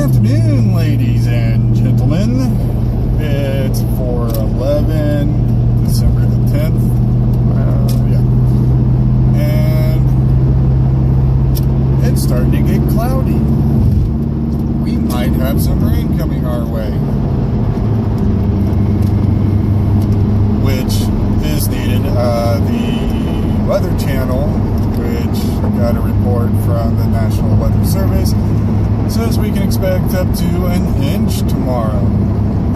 afternoon, ladies and gentlemen. It's 4/11, December the 10th. Yeah. And it's starting to get cloudy. We might have some rain coming our way, which is needed. The Weather Channel, which got a report from the National Weather Service, says we can expect up to an inch tomorrow.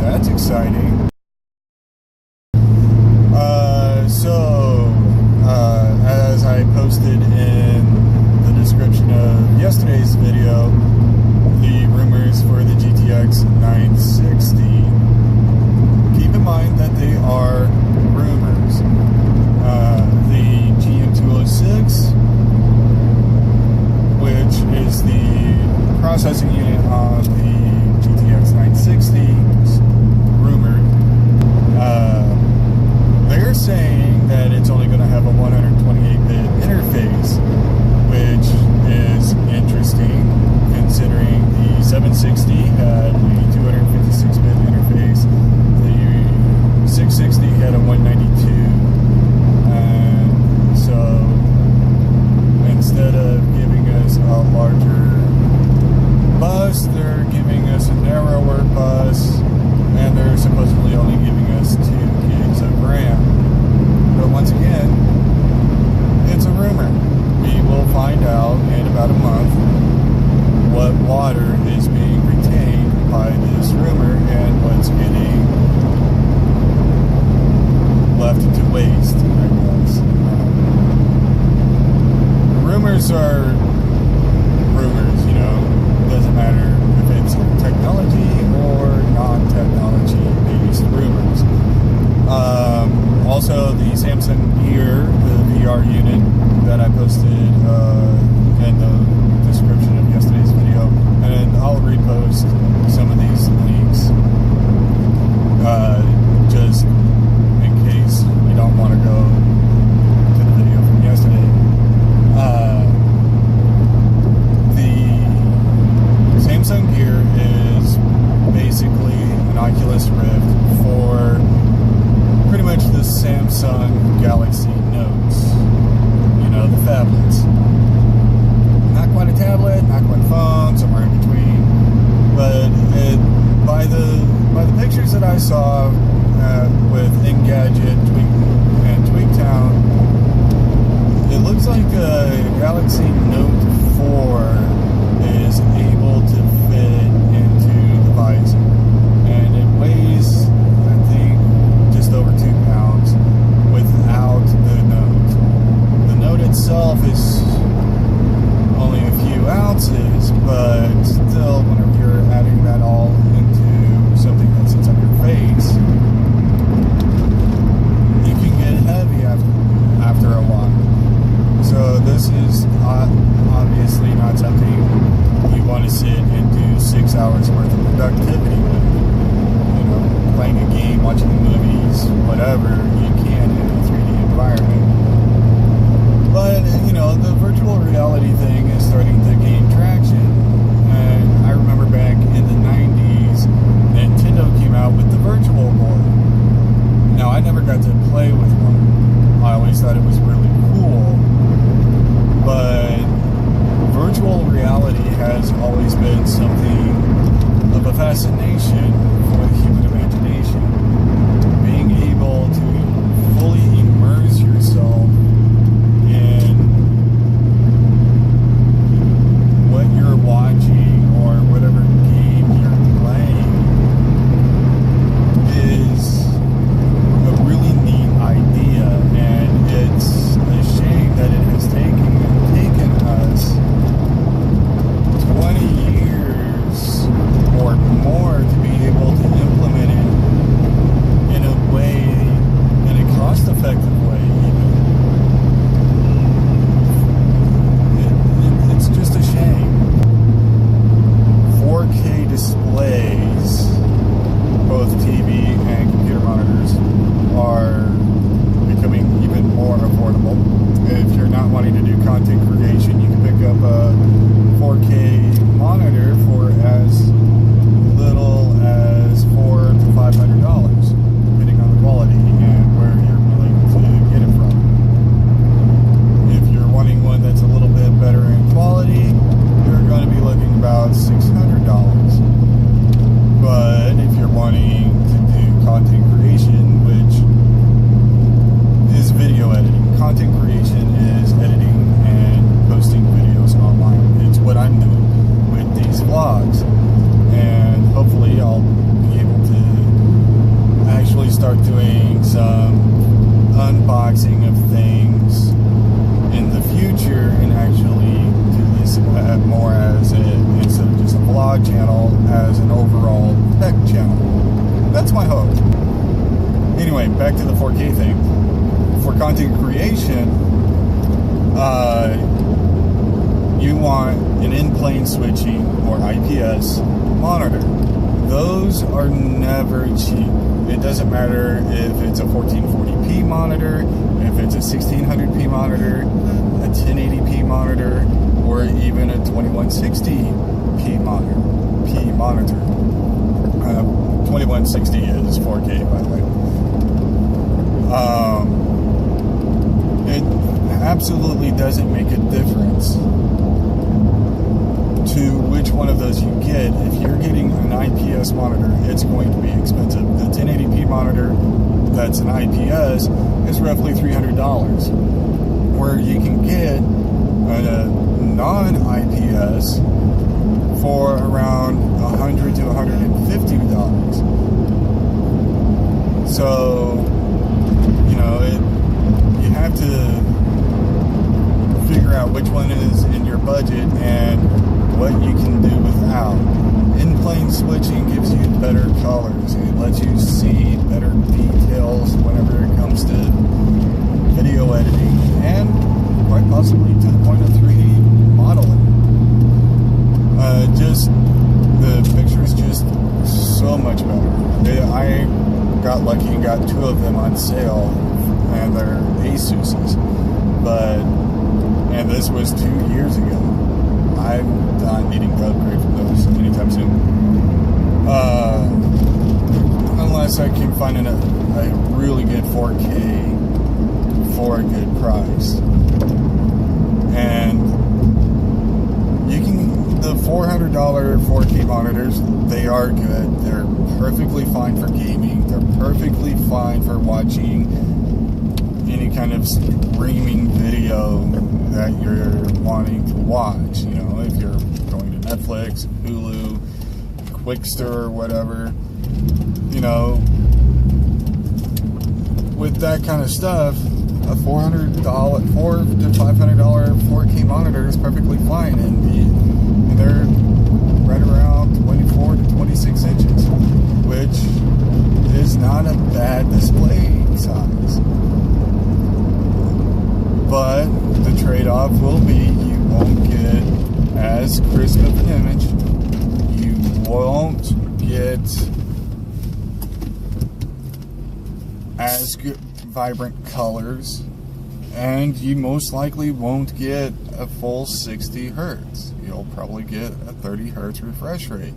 That's exciting. As I posted in the description of yesterday's video, the rumors for the GTX 960, keep in mind that they are rumors. The GM206, which is the processing unit on the GTX 960, is rumored. They're saying that it's only going to have a 128-bit interface, which is interesting considering the 760 had a 256-bit interface, the 660 had a 192, and so instead of giving us a larger bus, they're giving us a narrower bus, and they're supposedly only giving us 2 gigs of RAM. But once again, it's a rumor. We will find out in about a month what water is being retained by this rumor and what's getting left to waste, I guess. Rumors are rumors, you know. Doesn't matter if it's technology or non-technology based rumors. Also, the Samsung Gear, the VR unit that I posted in the description of yesterday's video, and I'll repost some of these links just in case you don't want to go to the video from yesterday. Samsung Gear is basically an Oculus Rift for pretty much the Samsung Galaxy Notes. You know, the phablets. Not quite a tablet, not quite a phone, somewhere in between. But by the pictures that I saw with Engadget and TweetTown, it looks like a Galaxy Note 4 is able to fit into the visor, and it weighs, I think, just over 2 pounds without the Note. The Note itself is only a few ounces, but still, whenever you're adding that all into something that sits on your face, it can get heavy after a while. So this is obviously not something you want to sit and do 6 hours worth of productivity with. You know, playing a game, watching movies, whatever you can in a 3D environment. But, you know, the virtual reality thing is starting to gain traction. And I remember back in the 90s, Nintendo came out with the Virtual Boy. Now, I never got to play with one. I always thought it was really cool. But virtual reality has always been something of a fascination for the human imagination. Being able to fully immerse yourself in what you're watching or whatever game you're playing is a really neat idea, and it's a shame that it has taken us 20 years or more to be able to VOD channel as an overall tech channel. That's my hope. Anyway, back to the 4K thing. For content creation, you want an in-plane switching or IPS monitor. Those are never cheap. It doesn't matter if it's a 1440p monitor, if it's a 1600p monitor, a 1080p monitor, or even a 2160p monitor. 2160 is 4K, by the way. It absolutely doesn't make a difference to which one of those you get. If you're getting an IPS monitor, it's going to be expensive. The 1080p monitor that's an IPS is roughly $300, where you can get a non-IPS for around $100 to $150. So, you know, you have to figure out which one is in your budget and what you can do without. In-plane switching gives you better colors. It lets you see better details whenever it comes to video editing, and quite possibly to the point of 3D modeling. Just the picture is just so much better. I got lucky and got 2 of them on sale, and they're Asus's. And this was 2 years ago. I'm not needing to upgrade from those anytime soon. Unless I can find a really good 4K for a good price. And the $400 4K monitors, they are good. They're perfectly fine for gaming. They're perfectly fine for watching any kind of streaming video that you're wanting to watch. You know, if you're going to Netflix, Hulu, Quickster, or whatever, you know, with that kind of stuff, a $400 to $500 4K monitor is perfectly fine, and they're right around 24 to 26 inches, which is not a bad display size. But the trade-off will be you won't get as crisp of an image, you won't get as good, vibrant colors, and you most likely won't get a full 60 hertz. You'll probably get a 30 hertz refresh rate.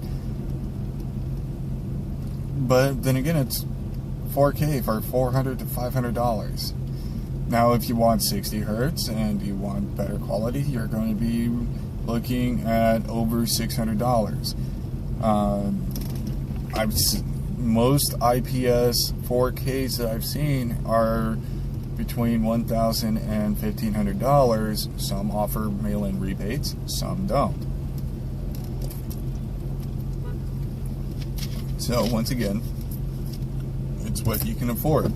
But then again, it's 4K for $400 to $500. Now, if you want 60 hertz and you want better quality, you're going to be looking at over $600. Most IPS 4Ks that I've seen are between $1,000 and $1,500. Some offer mail-in rebates, some don't. So once again, it's what you can afford.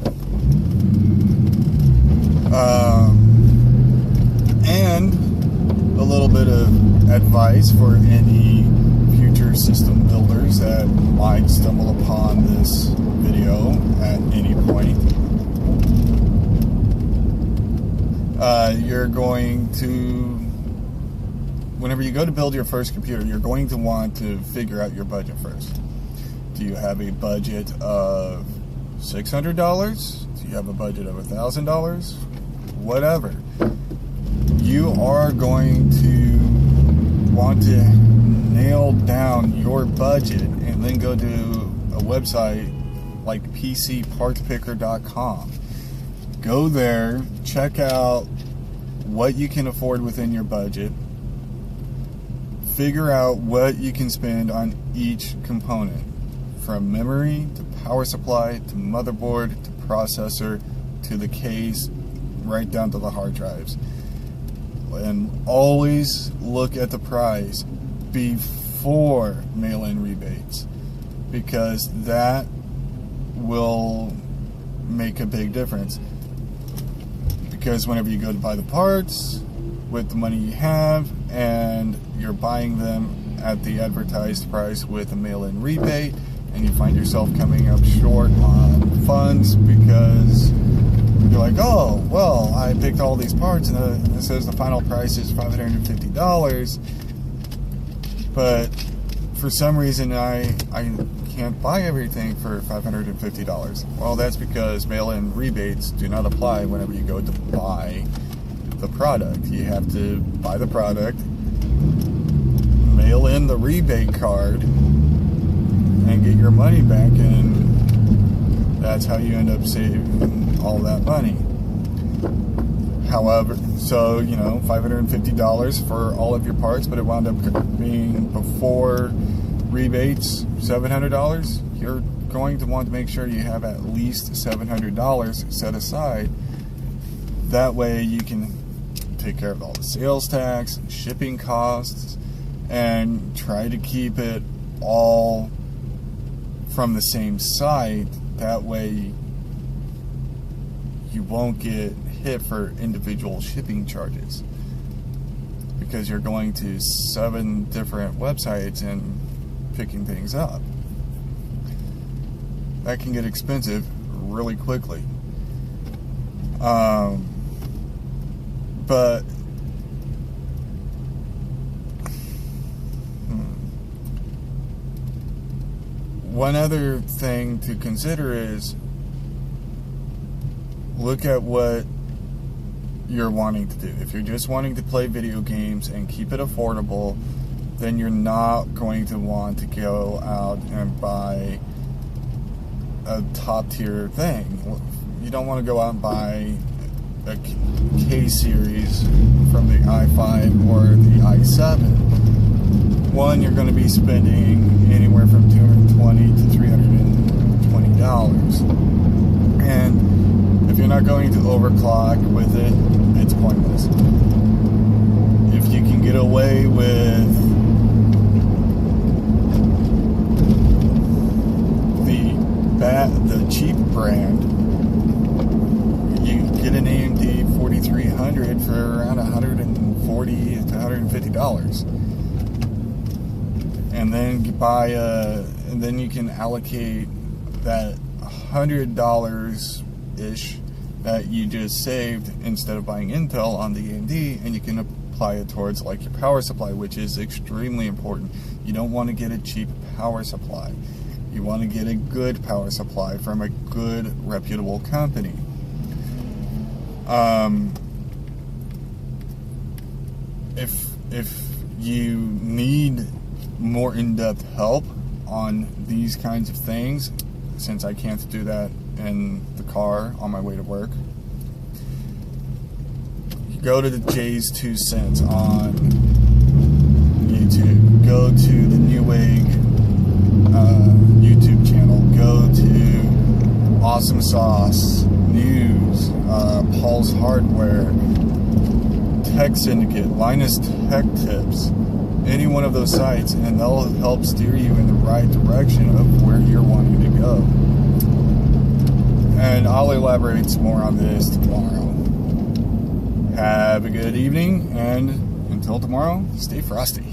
And a little bit of advice for any future system builders that might stumble upon this video at any point. You're going to, whenever you go to build your first computer, you're going to want to figure out your budget first. Do you have a budget of $600? Do you have a budget of $1,000? Whatever. You are going to want to nail down your budget and then go to a website like PCPartsPicker.com. Go there, check out what you can afford within your budget, figure out what you can spend on each component, from memory to power supply to motherboard to processor to the case, right down to the hard drives. And always look at the price before mail-in rebates, because that will make a big difference. Because whenever you go to buy the parts with the money you have and you're buying them at the advertised price with a mail-in rebate, and you find yourself coming up short on funds because you're like, oh, well, I picked all these parts and it says the final price is $550, but for some reason I can't buy everything for $550. Well, that's because mail-in rebates do not apply whenever you go to buy the product. You have to buy the product, mail in the rebate card, and get your money back, and that's how you end up saving all that money. However, so, you know, $550 for all of your parts, but it wound up being, before rebates, $700. You're going to want to make sure you have at least $700 set aside. That way you can take care of all the sales tax, shipping costs, and try to keep it all from the same site. That way you won't get hit for individual shipping charges, because you're going to 7 different websites and picking things up. That can get expensive really quickly. But one other thing to consider is look at what you're wanting to do. If you're just wanting to play video games and keep it affordable, then you're not going to want to go out and buy a top tier thing. You don't want to go out and buy a K-series from the i5 or the i7. One, you're going to be spending anywhere from $220 to $320. And if you're not going to overclock with it, it's pointless. If you can get away with the cheap brand, you get an AMD 4300 for around $140 to $150. And then you buy and then you can allocate that $100-ish that you just saved instead of buying Intel on the AMD, and you can apply it towards like your power supply, which is extremely important. You don't want to get a cheap power supply. You want to get a good power supply from a good, reputable company. If you need more in-depth help on these kinds of things, since I can't do that in the car on my way to work, go to the Jay's 2 Cents on YouTube. Go to the Newegg YouTube channel. Go to Awesome Sauce News, Paul's Hardware, Tech Syndicate, Linus Tech Tips, any one of those sites, and they'll help steer you in the right direction of where you're wanting to go. And I'll elaborate some more on this tomorrow. Have a good evening, and until tomorrow, stay frosty.